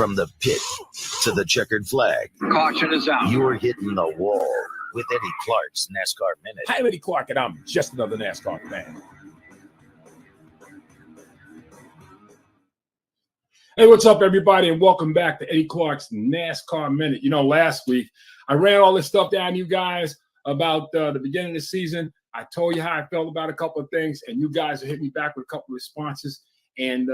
From the pit to the checkered flag. Caution is out. You're hitting the wall with Eddie Clark's NASCAR Minute. I'm Eddie Clark, and I'm just another NASCAR fan. Hey, what's up, everybody, and welcome back to Eddie Clark's NASCAR Minute. You know, last week, I ran all this stuff down to you guys about the beginning of the season. I told you how I felt about a couple of things, and you guys hit me back with a couple of responses. And,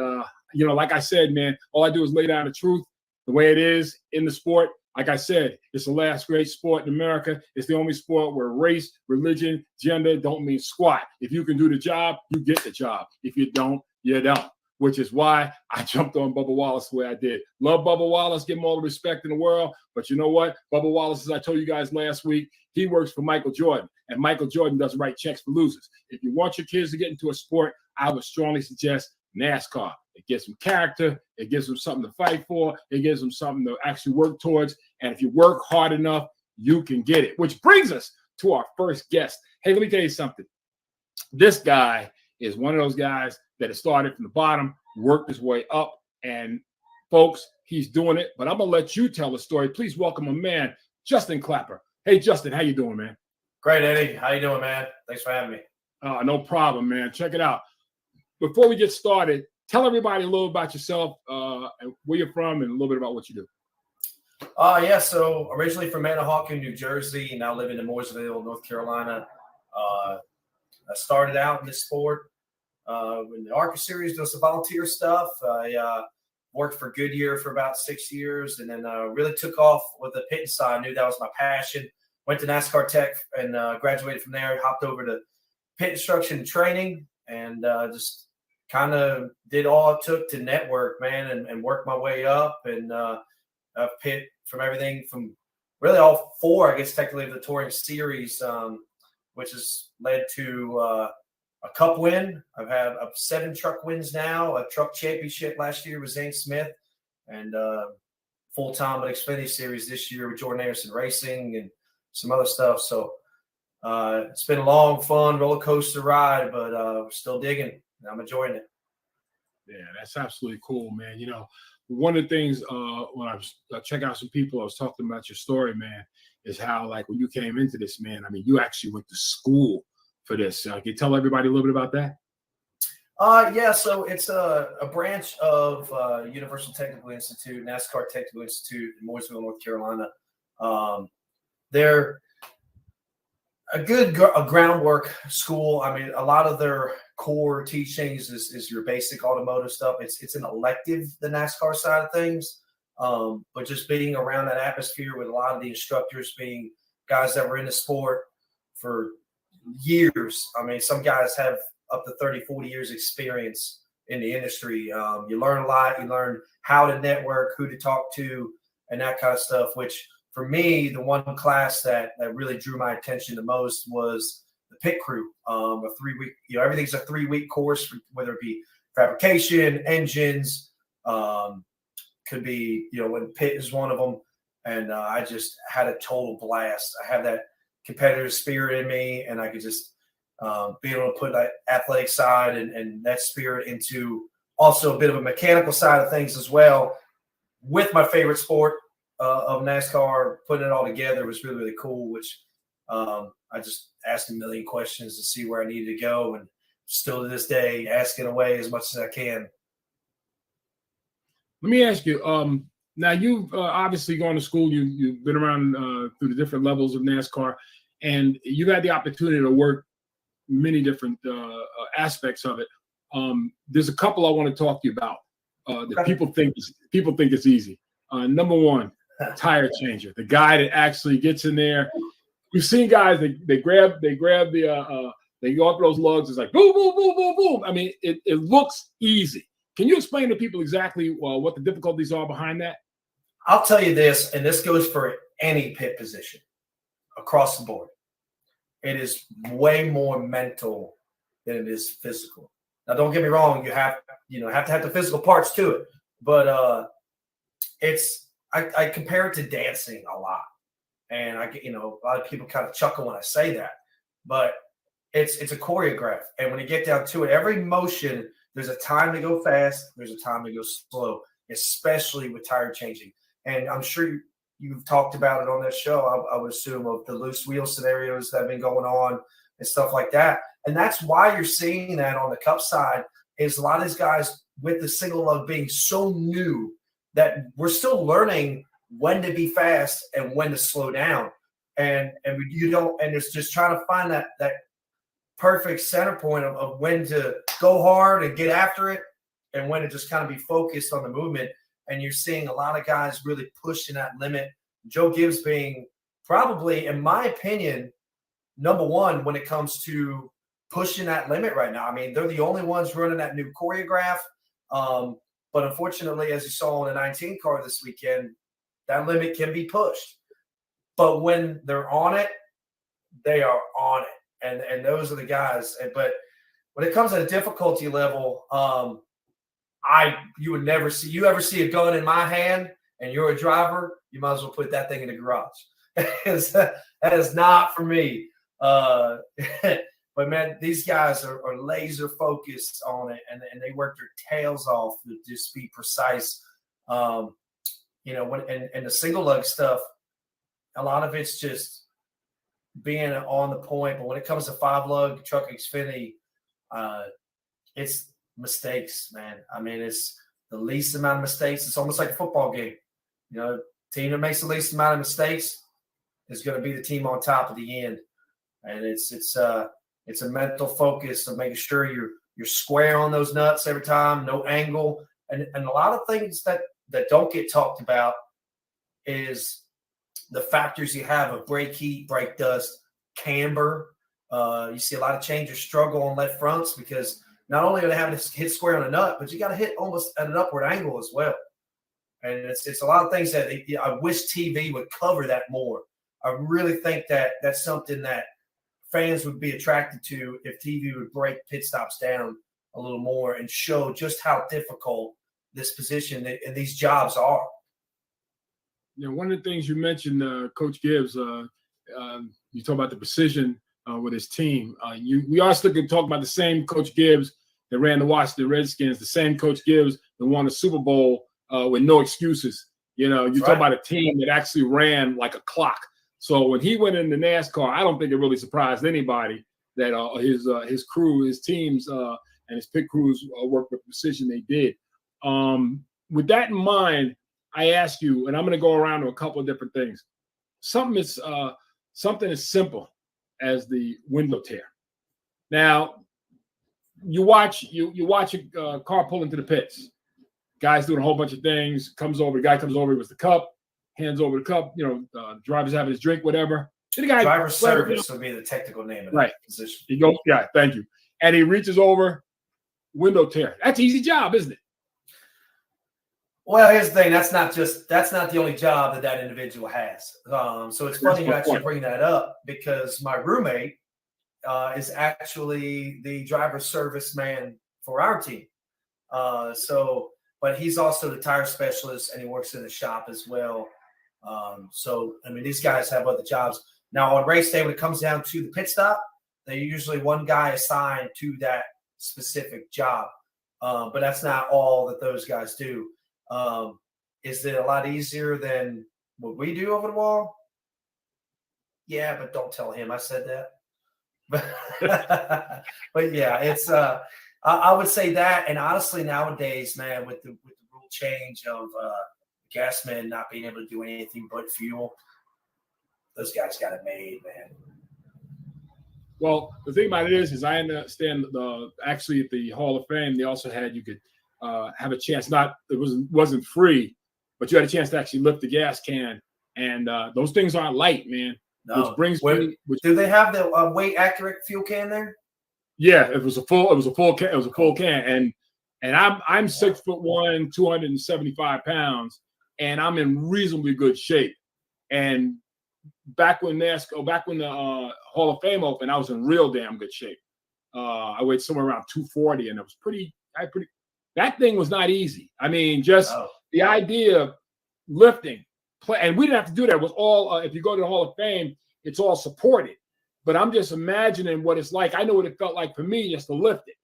you know, like I said, man, all I do is lay down the truth, the way it is in the sport. Like I said, it's the last great sport in America. It's the only sport where race, religion, gender don't mean squat. If you can do the job, you get the job. If you don't, you don't. Which is why I jumped on Bubba Wallace the way I did. Love Bubba Wallace, give him all the respect in the world. But you know what? Bubba Wallace, as I told you guys last week, he works for Michael Jordan. And Michael Jordan doesn't write checks for losers. If you want your kids to get into a sport, I would strongly suggest NASCAR. It gives them character. It gives them something to fight for. It gives them something to actually work towards. And if you work hard enough, you can get it. Which brings us to our first guest. Hey, let me tell you something. This guy is one of those guys that has started from the bottom, worked his way up, and folks, he's doing it. But I'm gonna let you tell the story. Please welcome a man, Justin Clapper. Hey, Justin, how you doing, man? Great, Eddie. How you doing, man? Thanks for having me. No problem, man. Check it out. Before we get started, tell everybody a little about yourself, and where you're from, and a little bit about what you do. Yeah. So originally from Manahawkin, New Jersey, now living in Mooresville, North Carolina. I started out in this sport in the ARCA series, doing some volunteer stuff. I worked for Goodyear for about 6 years, and then really took off with the pitting side. I knew that was my passion. Went to NASCAR Tech and graduated from there. Hopped over to pit instruction and training, and just kind of did all it took to network, man, and work my way up. And I've pit from everything from really all four, I guess, technically, of the touring series, which has led to a cup win. I've had 7 truck wins now, a truck championship last year with Zane Smith, and full-time at Xfinity Series this year with Jordan Anderson Racing and some other stuff. So it's been a long, fun roller coaster ride, but we're still digging. I'm enjoying it. Yeah, that's absolutely cool, man. You know, one of the things when I was checking out some people, I was talking about your story, man, is how, like, when you came into this, man, I mean, you actually went to school for this. Can you tell everybody a little bit about that? Yeah, so it's a branch of Universal Technical Institute, NASCAR Technical Institute in Mooresville, North Carolina. They're a good groundwork school. I mean, a lot of their core teachings is your basic automotive stuff. It's an elective, the NASCAR side of things. But just being around that atmosphere with a lot of the instructors being guys that were in the sport for years. I mean, some guys have up to 30, 40 years experience in the industry. You learn a lot. You learn how to network, who to talk to, and that kind of stuff, which for me, the one class that really drew my attention the most was the pit crew. A 3-week, everything's a 3-week course, whether it be fabrication, engines, could be, when pit is one of them. And I just had a total blast. I had that competitive spirit in me, and I could just be able to put that athletic side and that spirit into also a bit of a mechanical side of things as well with my favorite sport of NASCAR. Putting it all together was really, really cool, which I just asked a million questions to see where I needed to go, and still to this day asking away as much as I can. Let me ask you, now you've obviously gone to school, you've been around through the different levels of NASCAR, and you've had the opportunity to work many different aspects of it. There's a couple I want to talk to you about that people think it's easy. Number one, tire changer, the guy that actually gets in there. You've seen guys they grab the they go up those lugs. It's like boom, boom, boom, boom, boom. I mean, it looks easy. Can you explain to people exactly what the difficulties are behind that? I'll tell you this, and this goes for any pit position across the board. It is way more mental than it is physical. Now, don't get me wrong; you have to have the physical parts to it, but I compare it to dancing a lot, and a lot of people kind of chuckle when I say that, but it's a choreograph, and when you get down to it, every motion, there's a time to go fast, there's a time to go slow. especially with tire changing. And I'm sure you've talked about it on this show, I would assume, of the loose wheel scenarios that have been going on and stuff like that. And that's why you're seeing that on the Cup side is a lot of these guys with the single lug being so new that we're still learning when to be fast and when to slow down. And it's just trying to find that perfect center point of when to go hard and get after it and when to just kind of be focused on the movement. And you're seeing a lot of guys really pushing that limit. Joe Gibbs being probably, in my opinion, number one when it comes to pushing that limit right now. I mean, they're the only ones running that new choreograph. But unfortunately, as you saw on the 19 car this weekend, that limit can be pushed. But when they're on it, they are on it. And those are the guys. But when it comes at a difficulty level, you would never see – you ever see a gun in my hand and you're a driver, you might as well put that thing in the garage. That is not for me. But, man, these guys are laser focused on it, and they work their tails off to just be precise. And the single lug stuff, a lot of it's just being on the point. But when it comes to 5-lug, truck Xfinity, it's mistakes, man. I mean, it's the least amount of mistakes. It's almost like a football game. Team that makes the least amount of mistakes is going to be the team on top at the end. And it's a mental focus of making sure you're square on those nuts every time, no angle. And a lot of things that don't get talked about is the factors you have of brake heat, brake dust, camber. You see a lot of changers struggle on left fronts because not only are they having to hit square on a nut, but you got to hit almost at an upward angle as well. And it's a lot of things that I wish TV would cover that more. I really think that that's something that fans would be attracted to if TV would break pit stops down a little more and show just how difficult this position and these jobs are. One of the things you mentioned, Coach Gibbs, you talk about the precision with his team. We also can talk about the same Coach Gibbs that ran the Washington Redskins, the same Coach Gibbs that won the Super Bowl with no excuses. Talk about a team that actually ran like a clock. So when he went into NASCAR, I don't think it really surprised anybody that his crew, his teams, and his pit crews worked with precision they did. With that in mind, I ask you, and I'm going to go around to a couple of different things. Something as simple as the window tear. Now, you watch a car pull into the pits. Guy's doing a whole bunch of things. The guy comes over with the cup. Hands over the cup, driver's having his drink, whatever. The guy, driver's service would be the technical name of that position. He goes, thank you. And he reaches over, window tear. That's an easy job, isn't it? Well, here's the thing. That's not the only job that individual has. So it's funny you actually bring that up because my roommate is actually the driver's service man for our team. But he's also the tire specialist and he works in the shop as well. These guys have other jobs. Now, on race day, when it comes down to the pit stop, they're usually one guy assigned to that specific job. But that's not all that those guys do. Is it a lot easier than what we do over the wall? Yeah, but don't tell him I said that. But yeah, it's I would say that. And honestly, nowadays, man, with the rule change of gas men not being able to do anything but fuel, those guys got it made, man. Well, the thing about it is I understand actually at the Hall of Fame, they also had you could have a chance. It wasn't free, but you had a chance to actually lift the gas can, and those things aren't light, man. No. Which do they have the weight accurate fuel can there? Yeah, it was a full can, and I'm 6'1", 275 pounds, and I'm in reasonably good shape. And back when the Hall of Fame opened, I was in real damn good shape. I weighed somewhere around 240, and it was pretty. That thing was not easy. I mean, the idea of lifting, and we didn't have to do that. It was all if you go to the Hall of Fame, it's all supported. But I'm just imagining what it's like. I know what it felt like for me just to lift it.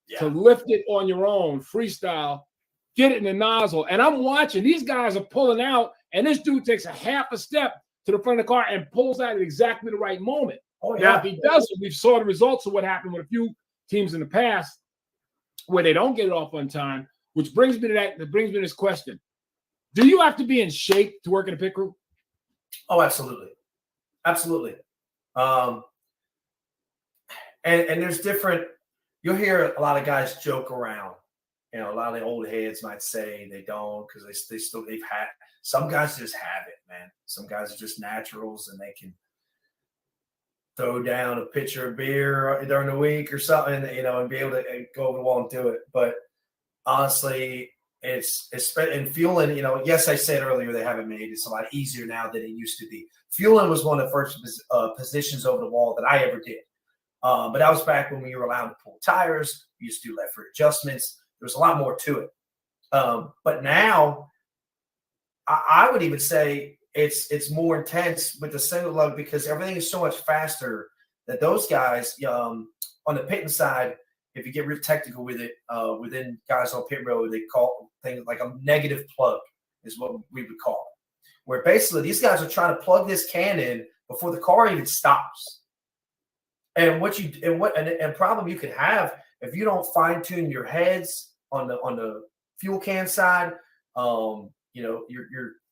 Yeah. To lift it on your own, freestyle, get it in the nozzle. And I'm watching. These guys are pulling out, and this dude takes a half a step to the front of the car and pulls out at exactly the right moment. Oh, yeah. Now, if he doesn't, we've saw the results of what happened with a few teams in the past where they don't get it off on time, which brings me to that brings me to this question. Do you have to be in shape to work in a pit crew? Oh, absolutely. Absolutely. And there's different, you'll hear a lot of guys joke around. You know, a lot of the old heads might say they don't because they've had, some guys just have it, man. Some guys are just naturals and they can throw down a pitcher of beer during the week or something, you know, and be able to go over the wall and do it. But honestly, it's in fueling, you know, yes, I said earlier they haven't made it. It's a lot easier now than it used to be. Fueling was one of the first positions over the wall that I ever did. But that was back when we were allowed to pull tires. We used to do left rear adjustments. There was a lot more to it. But now I would even say it's more intense with the single lug because everything is so much faster that those guys on the pitting side, if you get real technical with it, within guys on pit road, they call things like a negative plug is what we would call it. Where basically these guys are trying to plug this can in before the car even stops. And problem you could have if you don't fine tune your heads on the fuel can side, you know,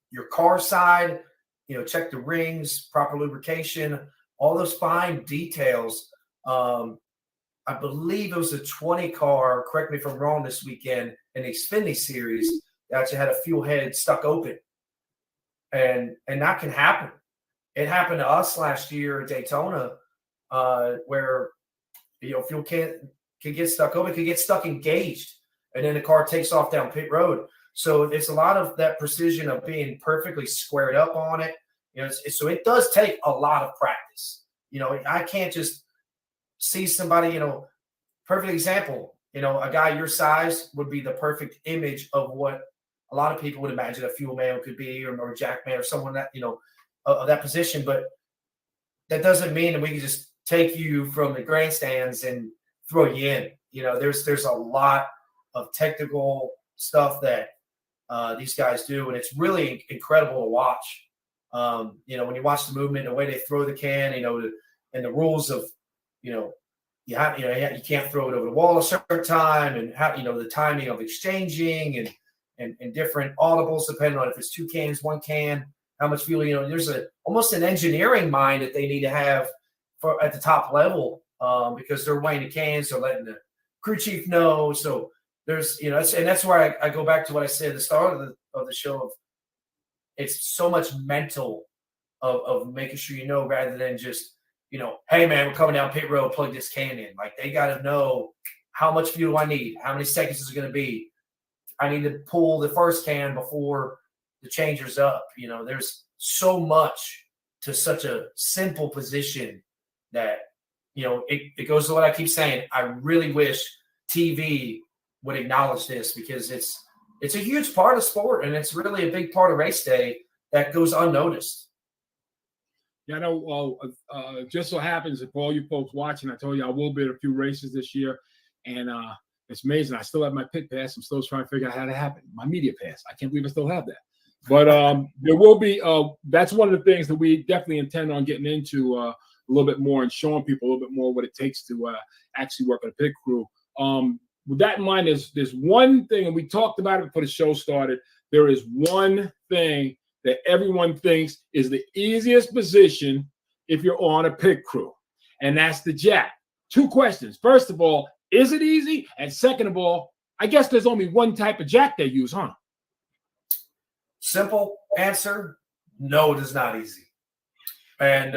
your car side, you know, check the rings, proper lubrication, all those fine details. I believe it was a 20 car, correct me if I'm wrong, this weekend in the Xfinity series that actually had a fuel head stuck open. And that can happen. It happened to us last year at Daytona, where, you know, fuel can get stuck open, can get stuck engaged, and then the car takes off down pit road. So it's a lot of that precision of being perfectly squared up on it. You know, so it does take a lot of practice. You know, I can't just see somebody, you know, perfect example, you know, a guy your size would be the perfect image of what a lot of people would imagine a fuel man could be, or a jack man, or someone that, you know, of that position. But that doesn't mean that we can just take you from the grandstands and throw you in. You know, there's a lot of technical stuff that these guys do, and it's really incredible to watch. You know, when you watch the movement, the way they throw the can, you know, and the rules of, you know, you can't throw it over the wall a certain time, and how, you know, the timing of exchanging and different audibles depending on if it's two cans, one can, how much fuel. You know, there's almost an engineering mind that they need to have for at the top level, because they're weighing the cans, they're letting the crew chief know. So there's, you know, that's where I go back to what I said at the start of the show of it's so much mental of making sure you know, rather than just, you know, hey man, we're coming down pit road, plug this can in. Like, they got to know how much fuel do I need, how many seconds is it going to be. I need to pull the first can before the changer's up. You know, there's so much to such a simple position that, you know, it goes to what I keep saying. I really wish TV would acknowledge this, because it's a huge part of sport, and it's really a big part of race day that goes unnoticed. Yeah, I know. Just so happens, for all you folks watching, I told you I will be at a few races this year, and it's amazing. I still have my pit pass. I'm still trying to figure out how that happened. My media pass. I can't believe I still have that. But there will be. That's one of the things that we definitely intend on getting into a little bit more and showing people a little bit more what it takes to actually work on a pit crew. With that in mind, there's one thing, and we talked about it before the show started. There is one thing that everyone thinks is the easiest position if you're on a pit crew, and that's the jack. Two questions. First of all, is it easy? And second of all, I guess there's only one type of jack they use, huh? Simple answer, no, it is not easy. And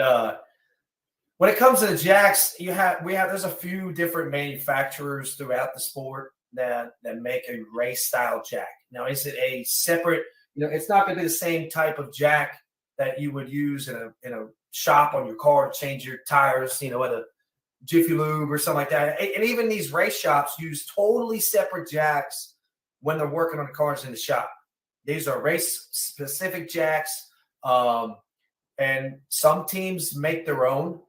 when it comes to the jacks, there's a few different manufacturers throughout the sport that make a race style jack. Now, is it a separate? You know, it's not going to be the same type of jack that you would use in a shop on your car to change your tires, you know, at a Jiffy Lube or something like that. And even these race shops use totally separate jacks when they're working on the cars in the shop. These are race specific jacks, and some teams make their own.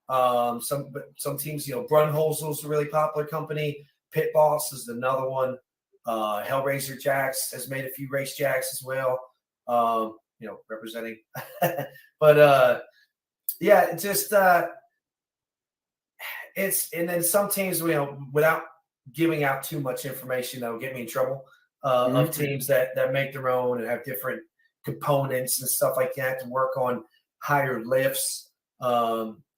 Some teams, you know, Brunholzl's a really popular company. Pit Boss is another one. Hellraiser Jacks has made a few race jacks as well. Representing. But yeah, it just it's, and then some teams, without giving out too much information that'll get me in trouble, of teams that make their own and have different components and stuff like that to work on higher lifts,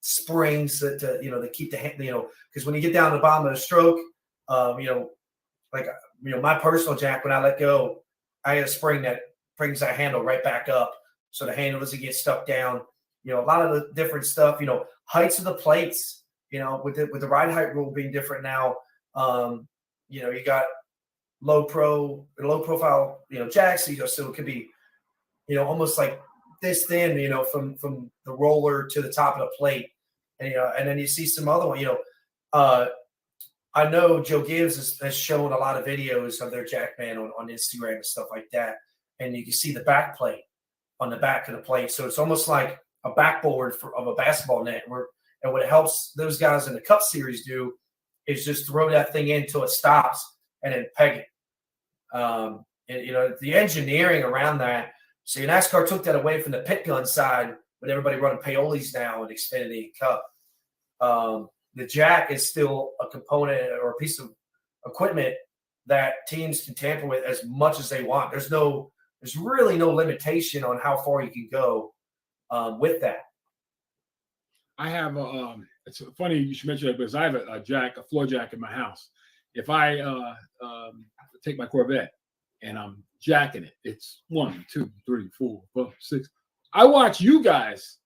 springs to keep the because when you get down to the bottom of the stroke, my personal jack, when I let go, I had a spring that brings that handle right back up so the handle doesn't get stuck down. A lot of the different stuff, heights of the plates, with the ride height rule being different now, you got low profile, jacks, so it could be, almost like this thin, from the roller to the top of the plate. And then you see some other one, I know Joe Gibbs has shown a lot of videos of their jackman on Instagram and stuff like that. And you can see the back plate on the back of the plate. So it's almost like a backboard of a basketball net. And what it helps those guys in the Cup Series do is just throw that thing in until it stops and then peg it. The engineering around that. So NASCAR took that away from the pit gun side, with everybody running payolis now in Xfinity and Cup. The jack is still a component or a piece of equipment that teams can tamper with as much as they want. There's really no limitation on how far you can go with that. I have it's funny you should mention that, because I have a floor jack in my house. If I take my Corvette and I'm jacking it, it's 1, 2, 3, 4, 5, 6. I watch you guys.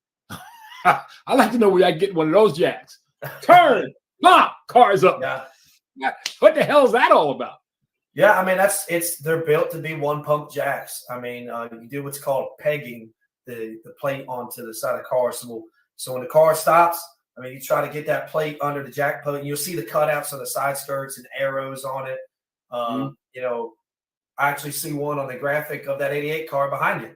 I like to know where I get one of those jacks. Turn, pop, cars up. Yeah. What the hell is that all about? Yeah, I mean, they're built to be one pump jacks. I mean, you do what's called pegging the plate onto the side of the car. So when the car stops, I mean, you try to get that plate under the jack plate, and you'll see the cutouts on the side skirts and arrows on it. I actually see one on the graphic of that 88 car behind you.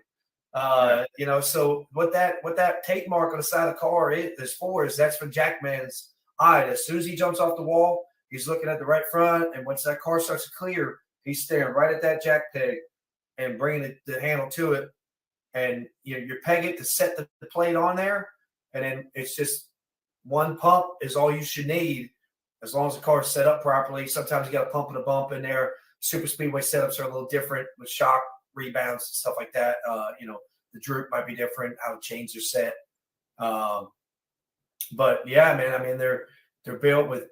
So what that tape mark on the side of the car is that's for Jackman's eye. As soon as he jumps off the wall, he's looking at the right front, and once that car starts to clear, he's staring right at that jack peg and bringing the handle to it. And you peg it to set the plate on there, and then it's just one pump is all you should need as long as the car is set up properly. Sometimes you got a pump and a bump in there. Super speedway setups are a little different with shock rebounds and stuff like that. The droop might be different, how the chains are set. But yeah, man, I mean, they're built with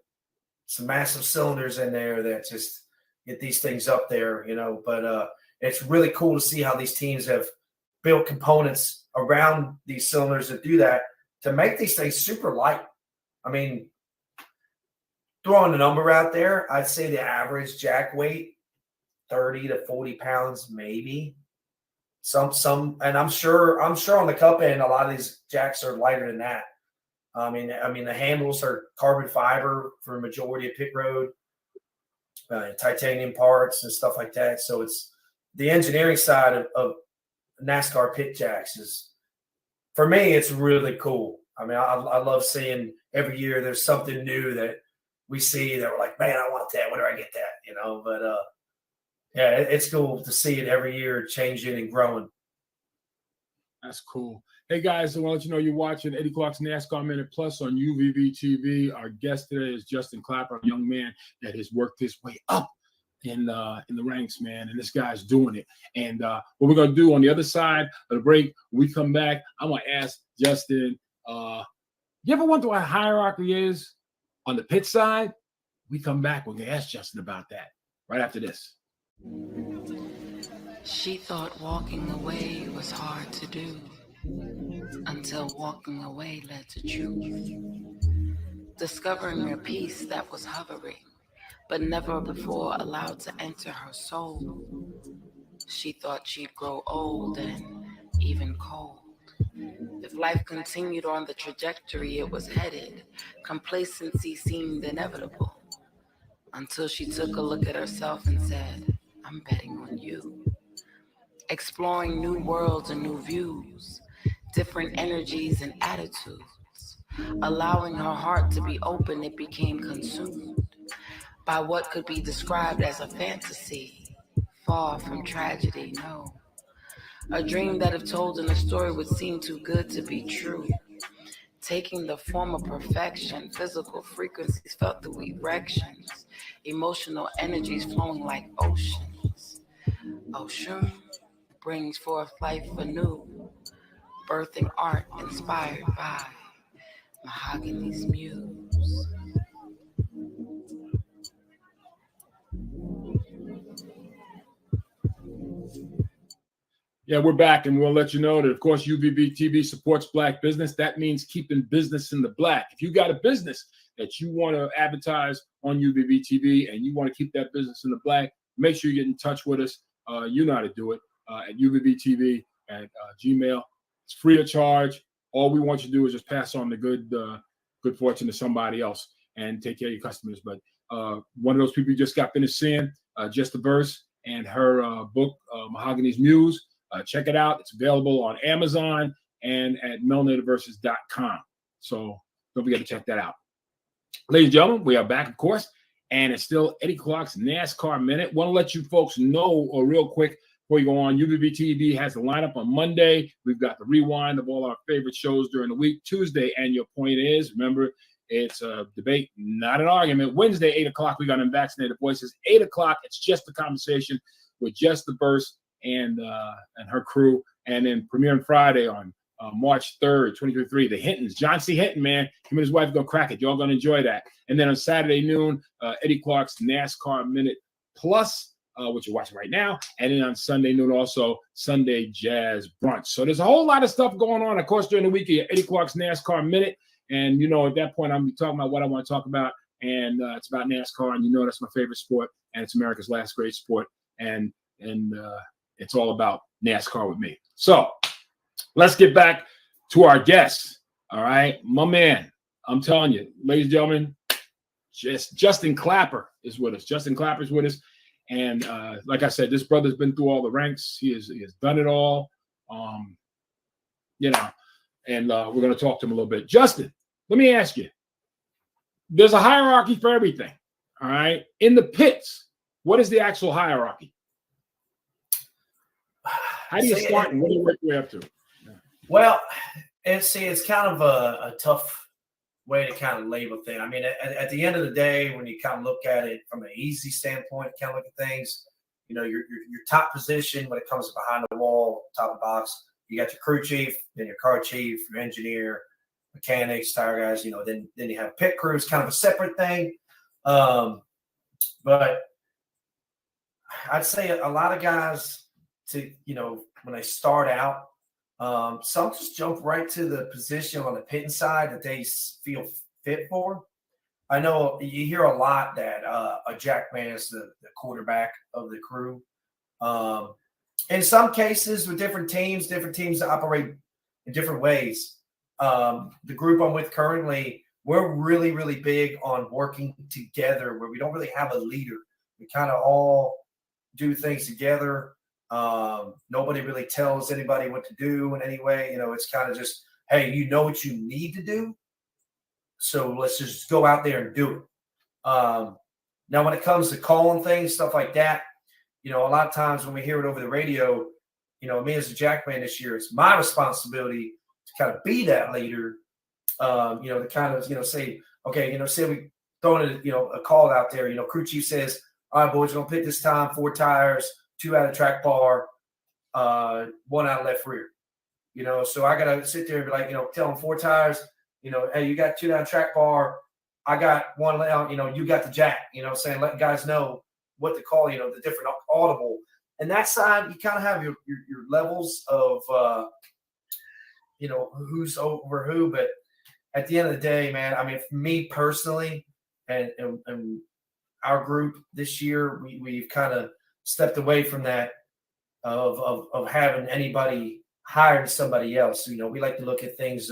some massive cylinders in there that just get these things up there, but it's really cool to see how these teams have built components around these cylinders that do that to make these things super light. I mean, throwing a number out there, I'd say the average jack weight, 30 to 40 pounds, maybe. Some, and I'm sure on the Cup end, a lot of these jacks are lighter than that. I mean, the handles are carbon fiber for a majority of pit road, titanium parts and stuff like that. So it's the engineering side of NASCAR pit jacks is, for me, it's really cool. I mean, I love seeing every year there's something new that we see that we're like, man, I want that. Where do I get that? But yeah, it's cool to see it every year changing and growing. That's cool. Hey, guys, I want to let you know you're watching Eddie Clark's NASCAR Minute Plus on UVVTV. Our guest today is Justin Clapper, a young man that has worked his way up in the ranks, man, and this guy's doing it. And what we're going to do on the other side of the break, when we come back, I'm going to ask Justin, you ever wonder what hierarchy is on the pit side? We come back, we're going to ask Justin about that right after this. She thought walking away was hard to do until walking away led to truth. Discovering a peace that was hovering, but never before allowed to enter her soul. She thought she'd grow old and even cold. If life continued on the trajectory it was headed, complacency seemed inevitable. Until she took a look at herself and said, I'm betting on you. Exploring new worlds and new views, different energies and attitudes. Allowing her heart to be open, it became consumed. by what could be described as a fantasy, far from tragedy, no. A dream that if told in a story would seem too good to be true, taking the form of perfection, physical frequencies felt through erections, emotional energies flowing like oceans. Ocean brings forth life anew, birthing art inspired by mahogany's muse. Yeah, we're back, and we'll let you know that, of course, UVVTV supports Black business. That means keeping business in the black. If you got a business that you want to advertise on UVVTV and you want to keep that business in the black, make sure you get in touch with us. You know how to do it at UVVTV at Gmail. It's free of charge. All we want you to do is just pass on the good fortune to somebody else and take care of your customers. But one of those people you just got finished seeing, Just the Verse, and her book, Mahogany's Muse. Check it out. It's available on Amazon and at melanatorverses.com. So don't forget to check that out. Ladies and gentlemen, we are back, of course, and it's still Eddie Clark's NASCAR Minute. Want to let you folks know real quick before you go on, UVVTV has the lineup on Monday. We've got the rewind of all our favorite shows during the week. Tuesday, and your point is, remember, it's a debate, not an argument. Wednesday, 8 o'clock, we got Unvaccinated Voices. 8 o'clock, it's just a conversation with Just the Verse and her crew. And then premiering Friday on March 3rd, 2023, the Hintons. John C. Hinton, man, him and his wife go crack it. Y'all gonna enjoy that. And then on Saturday noon, Eddie Clark's NASCAR Minute Plus, which you're watching right now. And then on Sunday noon, also Sunday Jazz Brunch. So there's a whole lot of stuff going on. Of course, during the week, Eddie Clark's NASCAR Minute. And, you know, at that point, I'm talking about what I want to talk about. And it's about NASCAR. And you know that's my favorite sport. And it's America's last great sport. And it's all about NASCAR with me. So let's get back to our guests. All right. My man, I'm telling you, ladies and gentlemen, Justin Clapper is with us. Justin Clapper is with us. And like I said, this brother's been through all the ranks. He has done it all. You know, and we're going to talk to him a little bit. Justin, let me ask you. There's a hierarchy for everything. All right. In the pits, what is the actual hierarchy? How do you start and what do you work your way up to? Well, it's kind of a tough way to kind of label things. I mean, at the end of the day, when you kind of look at it from an easy standpoint, kind of look at things, you know, your top position when it comes to behind the wall, top of the box, you got your crew chief, then your car chief, your engineer, mechanics, tire guys, you know, then you have pit crews, kind of a separate thing. But I'd say a lot of guys, you know, when they start out, some just jump right to the position on the pitting side that they feel fit for. I know you hear a lot that a jackman is the quarterback of the crew. In some cases, with different teams operate in different ways. The group I'm with currently, we're really, really big on working together where we don't really have a leader. We kind of all do things together. Nobody really tells anybody what to do in any way. You know, it's kind of just, hey, you know what you need to do, so let's just go out there and do it. Now, when it comes to calling things, stuff like that, you know, a lot of times when we hear it over the radio, you know, me as a jackman this year, it's my responsibility to kind of be that leader, you know, to kind of, you know, say, okay, you know, say we throwing a, you know, a call out there, you know, crew chief says, all right, boys, we're going to pick this time, 4 tires, 2 out of track bar, 1 out of left rear. You know, so I got to sit there and be like, you know, tell them 4 tires, you know, hey, you got 2 down track bar. I got 1 out, you know, you got the jack, you know, saying, letting guys know what to call, you know, the different audible. And that side, you kind of have your levels of, you know, who's over who. But at the end of the day, man, I mean, for me personally and our group this year, we've kind of stepped away from that of having anybody hiring somebody else. You know, we like to look at things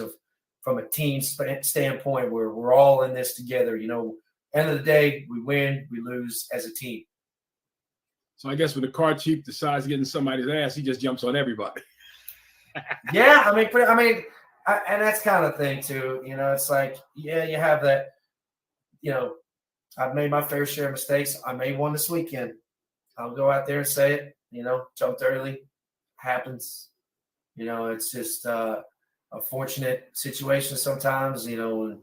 from a team standpoint where we're all in this together. You know, end of the day, we win, we lose as a team. So I guess when the car chief decides getting somebody's ass, he just jumps on everybody. Yeah, I mean, and that's kind of thing too. You know, it's like, yeah, you have that, you know, I've made my fair share of mistakes. I made one this weekend. I'll go out there and say it. Jumped early. Happens. It's just a fortunate situation sometimes. I know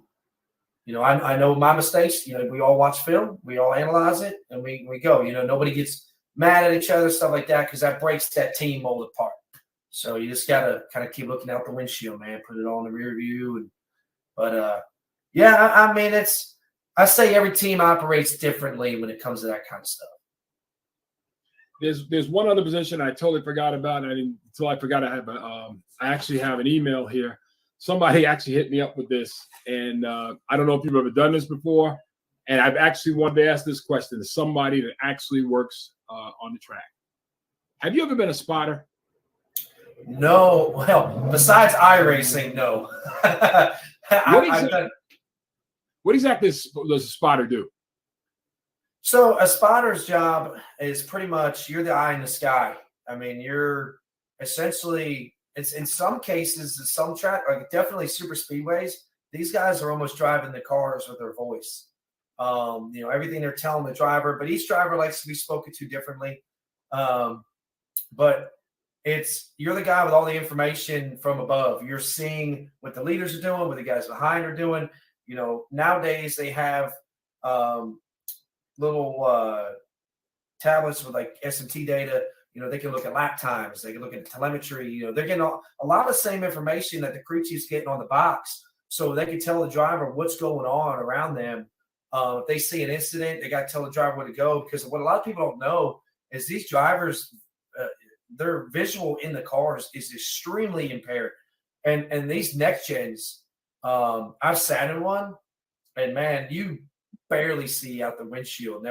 my mistakes. We all watch film. We all analyze it, and we go. Nobody gets mad at each other, stuff like that, because that breaks that team mold apart. So you just got to kind of keep looking out the windshield, man. Put it on the rear view. I mean, I say every team operates differently when it comes to that kind of stuff. There's one other position I totally forgot about. Until I forgot I actually have an email here. Somebody actually hit me up with this, and I don't know if you've ever done this before. And I've actually wanted to ask this question to somebody that actually works on the track. Have you ever been a spotter? No. Well, besides iRacing, no. What exactly does a spotter do? So a spotter's job is pretty much you're the eye in the sky. I mean, you're essentially it's in some cases, in some track, like definitely super speedways, these guys are almost driving the cars with their voice. Everything they're telling the driver, but each driver likes to be spoken to differently. But you're the guy with all the information from above. You're seeing what the leaders are doing, what the guys behind are doing. Nowadays they have little tablets with like SMT data. They can look at lap times. They can look at telemetry. They're getting a lot of the same information that the crew chief's getting on the box, so they can tell the driver what's going on around them. If they see an incident, they got to tell the driver where to go, because what a lot of people don't know is these drivers, their visual in the cars is extremely impaired. And these next gens, I've sat in one, and man, you barely see out the windshield.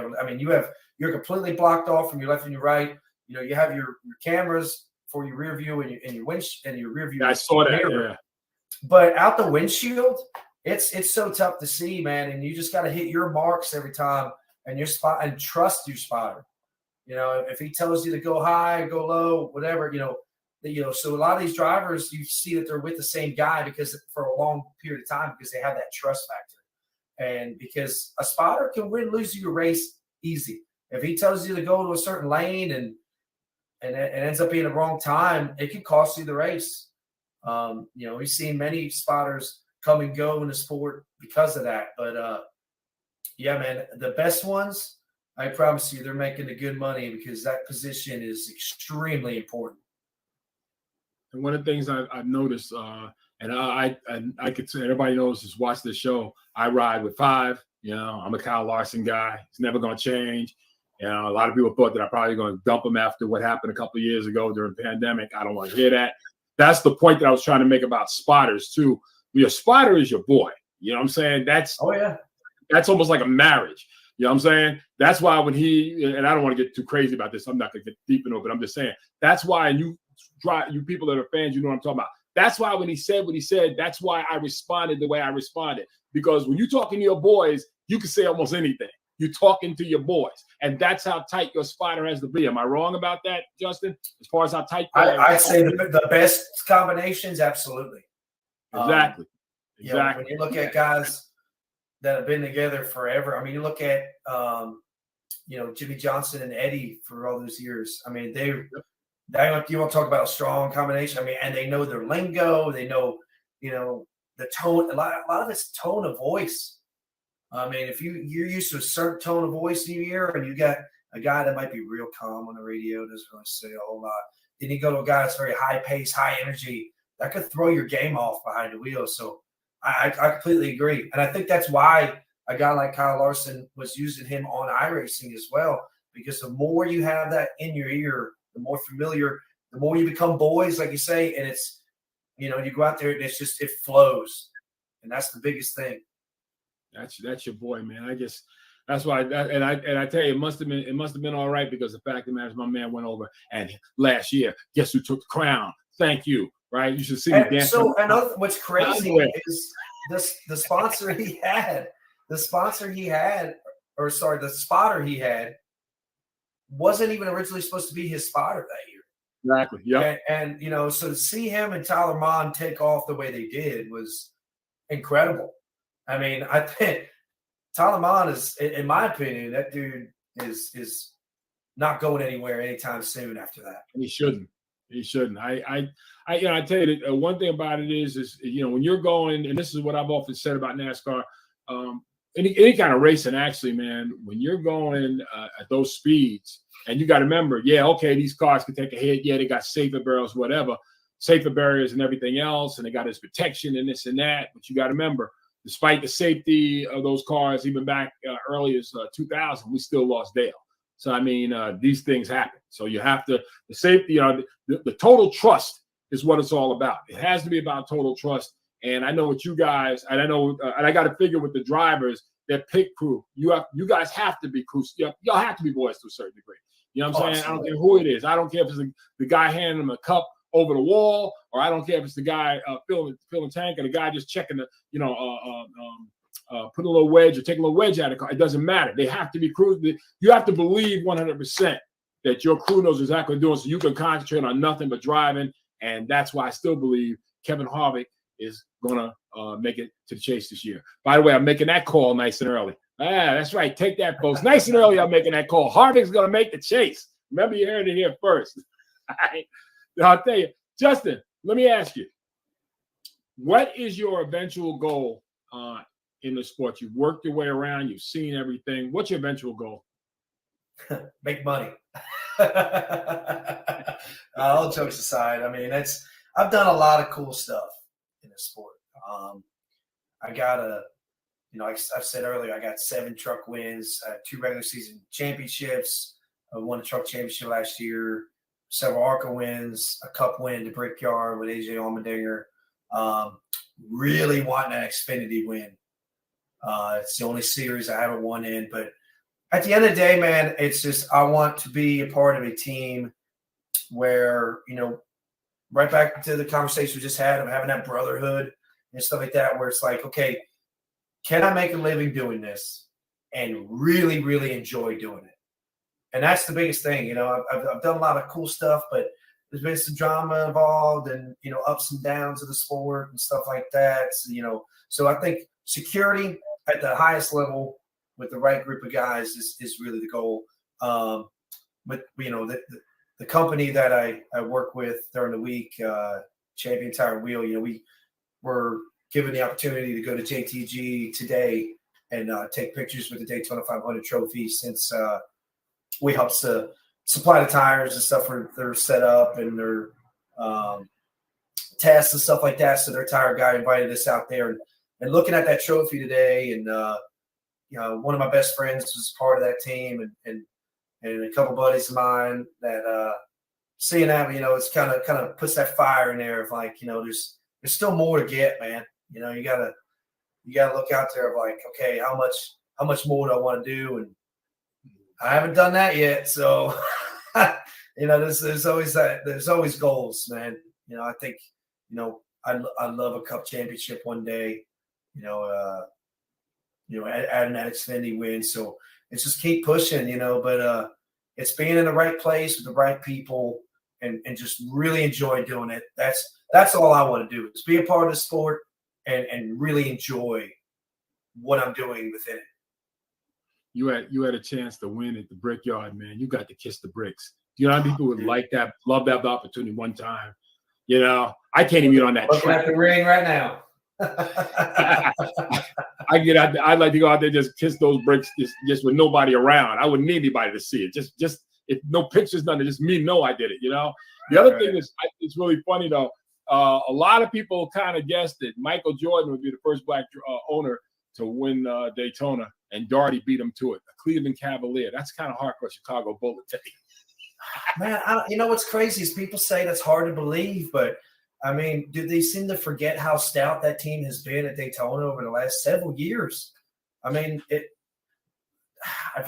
You're completely blocked off from your left and your right. You have your cameras for your rear view and your rear view. Yeah, I saw that. Yeah. But out the windshield, it's so tough to see, man. And you just got to hit your marks every time, and and trust your spotter. If he tells you to go high, go low, whatever, so a lot of these drivers, you see that they're with the same guy because for a long period of time, because they have that trust factor. And because a spotter can win, lose you a race easy. If he tells you to go to a certain lane and it ends up being the wrong time, it can cost you the race. We've seen many spotters come and go in the sport because of that. But man, the best ones, I promise you, they're making the good money, because that position is extremely important. And one of the things I've noticed, and I could say everybody knows, just watch this show. I ride with 5. I'm a Kyle Larson guy. It's never going to change. A lot of people thought that I'm probably going to dump him after what happened a couple of years ago during the pandemic. I don't want to hear that. That's the point that I was trying to make about spotters too. Your spotter is your boy. You know what I'm saying? That's almost like a marriage. You know what I'm saying? That's why when and I don't want to get too crazy about this. I'm not going to get deep into it, but I'm just saying that's why you people that are fans, you know what I'm talking about. That's why when he said what he said, that's why I responded the way I responded. Because when you're talking to your boys, you can say almost anything. You're talking to your boys. And that's how tight your spotter has to be. Am I wrong about that, Justin? As far as how tight? I'd say the best combinations, absolutely. Exactly. When you look at guys that have been together forever, you look at, Jimmy Johnson and Eddie for all those years. You want to talk about a strong combination. And they know their lingo. They know, the tone. A lot of it's tone of voice. If you're used to a certain tone of voice in your ear, and you got a guy that might be real calm on the radio, doesn't really say a whole lot, then you go to a guy that's very high pace, high energy, that could throw your game off behind the wheel. So I completely agree. And I think that's why a guy like Kyle Larson was using him on iRacing as well, because the more you have that in your ear, the more familiar, the more you become boys, like you say, and it's, you go out there and it flows. And that's the biggest thing. That's your boy, man. I guess that's why. I tell you, it must have been all right, because the fact of the matter is, my man went over, and last year, guess who took the crown? Thank you. Right? You should see me dancing. So what's crazy is the spotter he had wasn't even originally supposed to be his spotter that year. Exactly. Yeah. And so to see him and Tyler Mon take off the way they did was incredible. I think Talaman is, in my opinion, that dude is not going anywhere anytime soon after that. And he shouldn't. He shouldn't. I tell you that one thing about it is when you're going, and this is what I've often said about NASCAR, any kind of racing, actually, man, when you're going at those speeds, and you got to remember, these cars can take a hit. Yeah, they got safer barrels, whatever, safer barriers and everything else, and they got this protection and this and that. But you got to remember, despite the safety of those cars, even back early as 2000, we still lost Dale. So, I mean, these things happen. So you have to, the safety, the total trust is what it's all about. It has to be about total trust. And I know what you guys, and I know, and I got to figure with the drivers, that pit crew, you guys have to be crews. Y'all have to be boys to a certain degree. You know what I'm saying? I don't care who it is. I don't care if it's the guy handing them a cup over the wall, or I don't care if it's the guy filling tank, or the guy just checking put a little wedge or take a little wedge out of the car. It doesn't matter. They have to be crews. You have to believe 100% that your crew knows exactly what they're doing, so you can concentrate on nothing but driving. And that's why I still believe Kevin Harvick is going to make it to the chase this year. By the way, I'm making that call nice and early. That's right. Take that, folks. Nice and early, I'm making that call. Harvick's going to make the chase. Remember, you heard it here first. All right. I'll tell you. Justin, let me ask you, what is your eventual goal in the sport? You've worked your way around. You've seen everything. What's your eventual goal? Make money. All jokes aside, I mean, I've done a lot of cool stuff in the sport. I got I've said earlier, I got 7 truck wins, 2 regular season championships. I won a truck championship last year, several ARCA wins, a cup win at the Brickyard with AJ Allmendinger. Really wanting an Xfinity win. It's the only series I haven't won in, but at the end of the day, man, it's just I want to be a part of a team where, right back to the conversation we just had of having that brotherhood and stuff like that, where it's like, okay, can I make a living doing this and really, really enjoy doing it? And that's the biggest thing. I've done a lot of cool stuff, but there's been some drama involved and, ups and downs of the sport and stuff like that. So I think security at the highest level with the right group of guys is really the goal. But, the company that I work with during the week, Champion Tire and Wheel, we were given the opportunity to go to JTG today and take pictures with the Daytona 500 trophy, since we helped to supply the tires and stuff for their setup and their tests and stuff like that. So their tire guy invited us out there and looking at that trophy today. And, one of my best friends was part of that team and a couple buddies of mine that seeing that, it's kind of puts that fire in there of like, there's still more to get, man. You gotta look out there of like, okay, how much more do I want to do? And I haven't done that yet. So, there's always that, there's always goals, man. I think, I love a cup championship one day, adding that Xfinity win. So it's just keep pushing, but it's being in the right place with the right people and just really enjoy doing it. That's all I want to do, is be a part of the sport and really enjoy what I'm doing within it. You had a chance to win at the Brickyard, man. You got to kiss the bricks. You know how many people would like that, love that opportunity one time? I can't even get on that Looking track. at the ring right now. I'd like to go out there, just kiss those bricks, just with nobody around. I wouldn't need anybody to see it. Just if no pictures, nothing, just me know I did it. The other thing is, it's really funny though. A lot of people kind of guessed that Michael Jordan would be the first black owner to win Daytona, and Daugherty beat him to it. A Cleveland Cavalier. That's kind of hardcore Chicago Bullet today. Man, what's crazy is people say that's hard to believe, but I mean, do they seem to forget how stout that team has been at Daytona over the last several years? I mean, if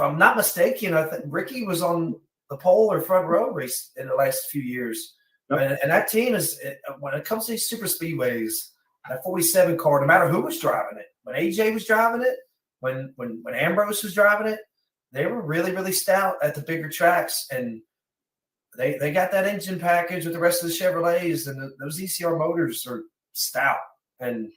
I'm not mistaken, I think Ricky was on the pole or front row race in the last few years. Yep. And that team is, when it comes to these super speedways, that 47 car, no matter who was driving it, when AJ was driving it, when Ambrose was driving it, they were really, really stout at the bigger tracks. And they got that engine package with the rest of the Chevrolets, and those ECR motors are stout. And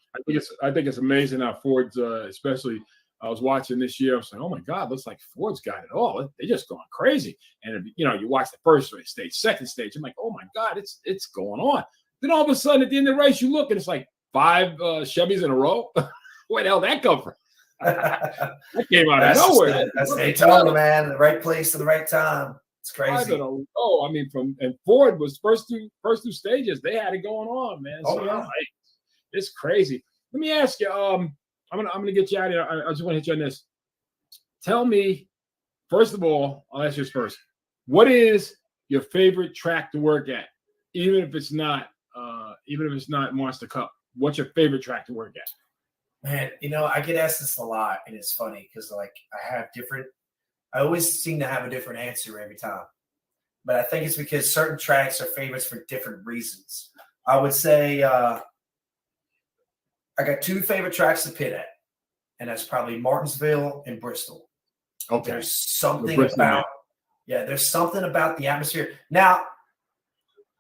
I think it's amazing how Ford's, especially I was watching this year. I was like, oh my God, looks like Ford's got it all. They're just going crazy. And you know, you watch the first race stage, second stage. I'm like, oh my God, it's going on. Then all of a sudden at the end of the race, you look and it's like 5 Chevys in a row. Where the hell did that come from? That came out of nowhere. That's Daytona, man. The right place at the right time. It's crazy. Oh, I mean, and Ford was first two stages. They had it going on, man. Oh, So, yeah. it's crazy. Let me ask you. I'm gonna get you out of here. I just want to hit you on this. Tell me, first of all, I'll ask you this first. What is your favorite track to work at, even if it's not Monster Cup? What's your favorite track to work at? Man, you know, I get asked this a lot, and it's funny because like I always seem to have a different answer every time. But I think it's because certain tracks are favorites for different reasons. I would say I got 2 favorite tracks to pit at, and that's probably Martinsville and Bristol. Okay. There's something about there's something about the atmosphere. Now,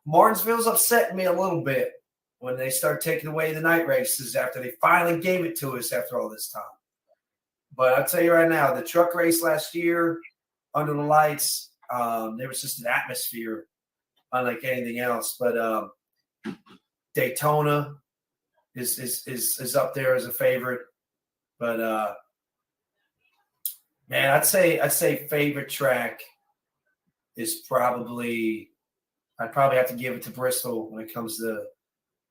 Martinsville's upsetting me a little bit when they start taking away the night races after they finally gave it to us after all this time. But I'll tell you right now, the truck race last year, under the lights, there was just an atmosphere unlike anything else. But Daytona is up there as a favorite. But man, I'd say favorite track is probably I'd probably have to give it to Bristol when it comes to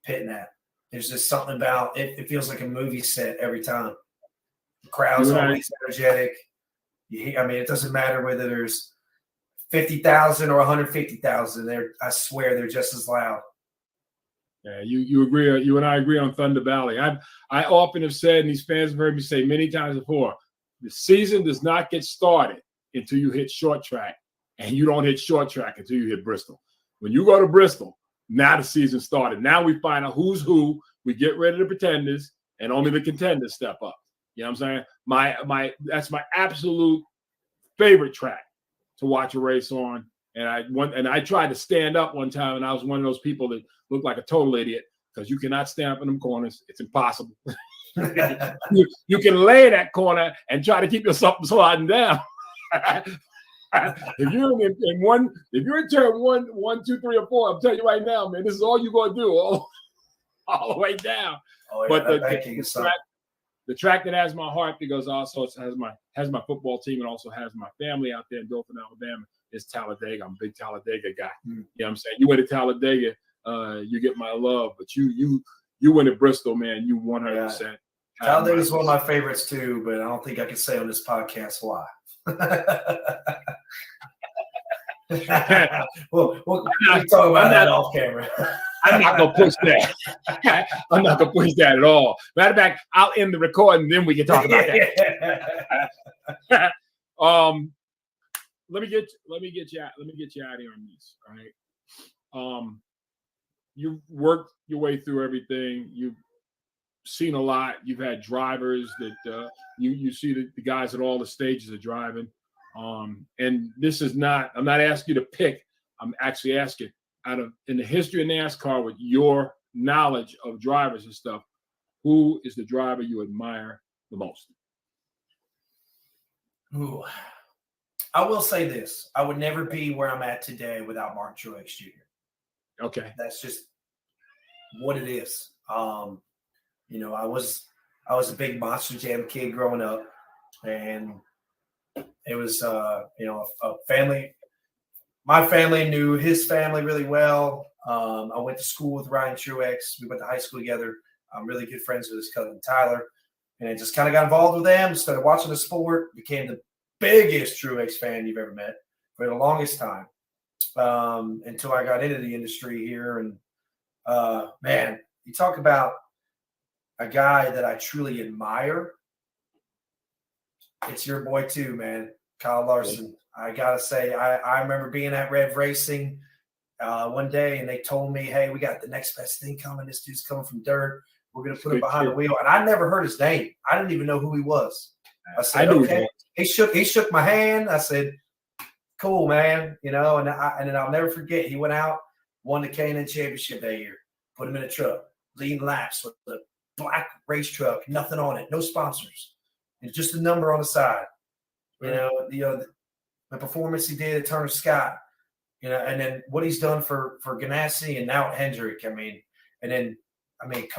pitting at. There's just something about it. It feels like a movie set every time. The crowd's always energetic. I mean, it doesn't matter whether there's 50,000 or 150,000. I swear they're just as loud. Yeah, you agree. You and I agree on Thunder Valley. I often have said, and these fans have heard me say many times before, the season does not get started until you hit short track, and you don't hit short track until you hit Bristol. When you go to Bristol, now the season started. Now we find out who's who. We get rid of the pretenders, and only the contenders step up. You know what I'm saying? That's my absolute favorite track to watch a race on. And I tried to stand up one time, and I was one of those people that looked like a total idiot because you cannot stand up in them corners. It's impossible. you can lay in that corner and try to keep yourself from sliding down. If you're in turn 1, 2, 3, or 4, I'm telling you right now, man, this is all you're gonna do all the way down. Oh, yeah, but the track that has my heart, because also it has my football team and also has my family out there in Dothan, Alabama, is Talladega. I'm a big Talladega guy. You know what I'm saying? You went to Talladega, you get my love, but you went to Bristol, man. You 100%. Talladega is one of my favorites too, but I don't think I can say on this podcast why. we'll talk about that off camera. I'm not gonna push that. I'm not gonna push that at all. Matter of fact, I'll end the recording, then we can talk about that. Let me get you out of here on this. All right. You've worked your way through everything. You've seen a lot. You've had drivers that you see the guys at all the stages of driving. And this is not. I'm not asking you to pick. I'm actually asking, in the history of NASCAR, with your knowledge of drivers and stuff, who is the driver you admire the most? Ooh. I will say this. I would never be where I'm at today without Martin Truex Jr. Okay. That's just what it is. You know, I was a big Monster Jam kid growing up, and it was, you know, a family. My family knew his family really well. I went to school with Ryan Truex. We went to high school together. I'm really good friends with his cousin Tyler, and I just kind of got involved with them. Started watching the sport. Became the biggest Truex fan you've ever met for the longest time, until I got into the industry here. And man, you talk about a guy that I truly admire. It's your boy too, man, Kyle Larson. I gotta say, I remember being at Rev Racing one day, and they told me, "Hey, we got the next best thing coming. This dude's coming from dirt. We're gonna put him behind the wheel." And I never heard his name. I didn't even know who he was. I said, "Okay." He shook my hand. I said, "Cool, man." You know, and then I'll never forget. He went out, won the K&N Championship that year. Put him in a truck, leading laps with a black race truck, nothing on it, no sponsors. It's just a number on the side. The performance he did at Turner Scott, and then what he's done for Ganassi and now Hendrick. Come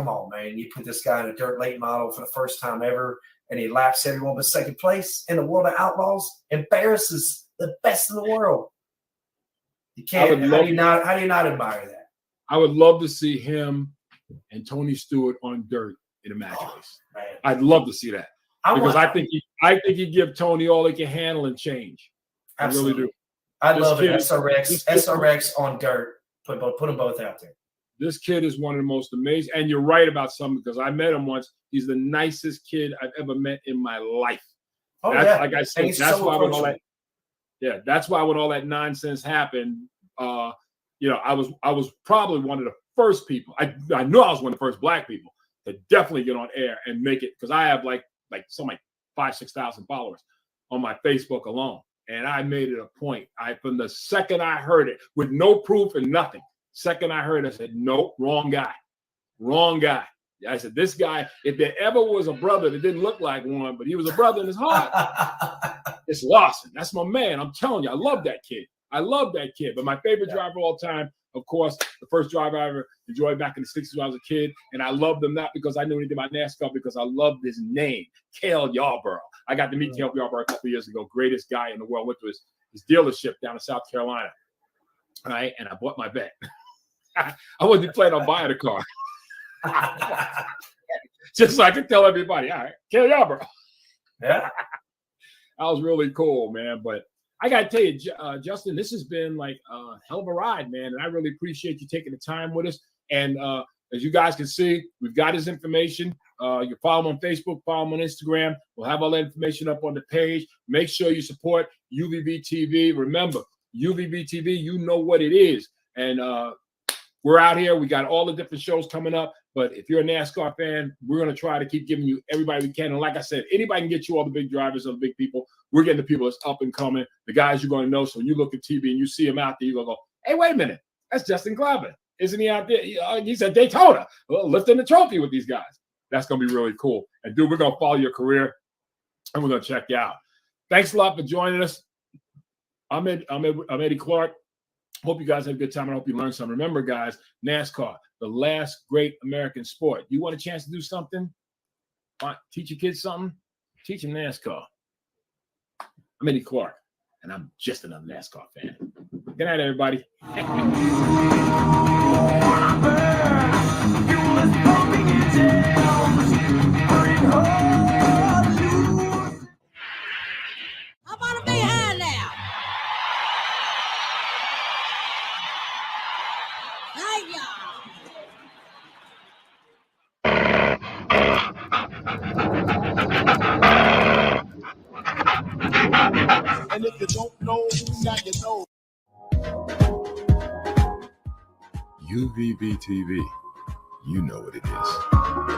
on, man. You put this guy in a dirt late model for the first time ever, and he laps everyone but second place in the World of Outlaws, embarrasses the best in the world. You can't. How do you not admire that? I would love to see him and Tony Stewart on dirt in a match race. Man. I'd love to see that because I think he'd give Tony all he can handle and change. Absolutely. I really do. I love it. SRX on dirt. Put them both out there. This kid is one of the most amazing, and you're right about something because I met him once. He's the nicest kid I've ever met in my life. Like I said, that's why when all that nonsense happened, I was probably one of the first people. I knew I was one of the first Black people to definitely get on air and make it because I have like 5,000-6,000 followers on my Facebook alone, and I made it a point. From the second I heard it, with no proof and nothing. Second I heard, I said, nope, wrong guy. I said, this guy, if there ever was a brother that didn't look like one, but he was a brother in his heart, it's Lawson. That's my man. I'm telling you, I love that kid. But my favorite driver of all time, of course, the first driver I ever enjoyed back in the 60s when I was a kid. And I loved him not because I knew anything about NASCAR, because I loved his name, Cale Yarborough. I got to meet Cale Yarborough a couple of years ago. Greatest guy in the world. Went to his dealership down in South Carolina. All right. And I bought my bet. I wasn't planning on buying a car. Just so I could tell everybody, all right, Cale Yarborough. Yeah. That was really cool, man. But I got to tell you, Justin, this has been like a hell of a ride, man. And I really appreciate you taking the time with us. And as you guys can see, we've got his information. You can follow him on Facebook, follow him on Instagram. We'll have all that information up on the page. Make sure you support UVVTV. Remember, UVVTV, you know what it is. And we're out here. We got all the different shows coming up. But if you're a NASCAR fan, we're going to try to keep giving you everybody we can. And like I said, anybody can get you all the big drivers and the big people. We're getting the people that's up and coming, the guys you're going to know. So when you look at TV and you see him out there, you're going to go, hey, wait a minute. That's Justin Glover. Isn't he out there? He's at Daytona, lifting the trophy with these guys. That's going to be really cool. And, dude, we're going to follow your career, and we're going to check you out. Thanks a lot for joining us. I'm Eddie Clark. Hope you guys had a good time. I hope you learned something. Remember, guys, NASCAR, the last great American sport. You want a chance to do something? Teach your kids something? Teach them NASCAR. I'm Eddie Clark, and I'm just another NASCAR fan. Good night, everybody. I'm on a big high now. Thank y'all. And if you don't know, now you know. UVVTV, you know what it is.